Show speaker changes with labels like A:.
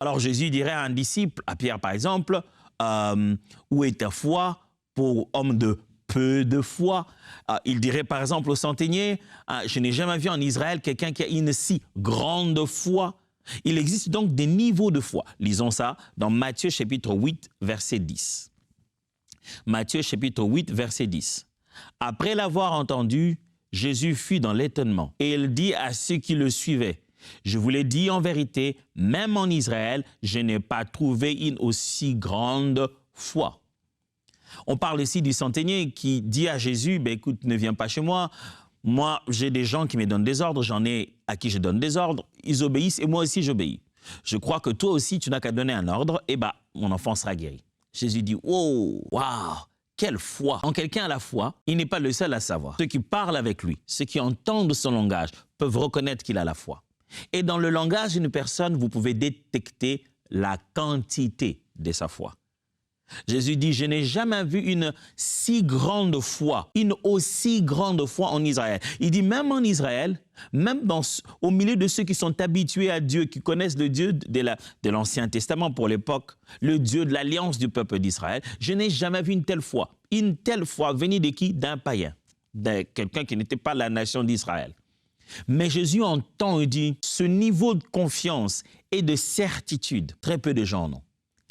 A: Alors Jésus dirait à un disciple, à Pierre par exemple, où est ta foi pour homme de peu de foi? Il dirait par exemple au centenier, je n'ai jamais vu en Israël quelqu'un qui a une si grande foi. Il existe donc des niveaux de foi. Lisons ça dans Matthieu chapitre 8, verset 10. Matthieu chapitre 8, verset 10. Après l'avoir entendu, Jésus fut dans l'étonnement et il dit à ceux qui le suivaient, « Je vous l'ai dit en vérité, même en Israël, je n'ai pas trouvé une aussi grande foi. » On parle ici du centenier qui dit à Jésus, « Écoute, ne viens pas chez moi. Moi, j'ai des gens qui me donnent des ordres, j'en ai à qui je donne des ordres. Ils obéissent et moi aussi j'obéis. Je crois que toi aussi, tu n'as qu'à donner un ordre et mon enfant sera guéri. » Jésus dit, « Oh, waouh, quelle foi !» En quelqu'un à la foi, il n'est pas le seul à savoir. Ceux qui parlent avec lui, ceux qui entendent son langage, peuvent reconnaître qu'il a la foi. Et dans le langage d'une personne, vous pouvez détecter la quantité de sa foi. Jésus dit, je n'ai jamais vu une si grande foi, une aussi grande foi en Israël. Il dit, même en Israël, même au milieu de ceux qui sont habitués à Dieu, qui connaissent le Dieu de l'Ancien Testament pour l'époque, le Dieu de l'alliance du peuple d'Israël, je n'ai jamais vu une telle foi. Une telle foi venue de qui? D'un païen, de quelqu'un qui n'était pas la nation d'Israël. Mais Jésus entend et dit, ce niveau de confiance et de certitude, très peu de gens en ont.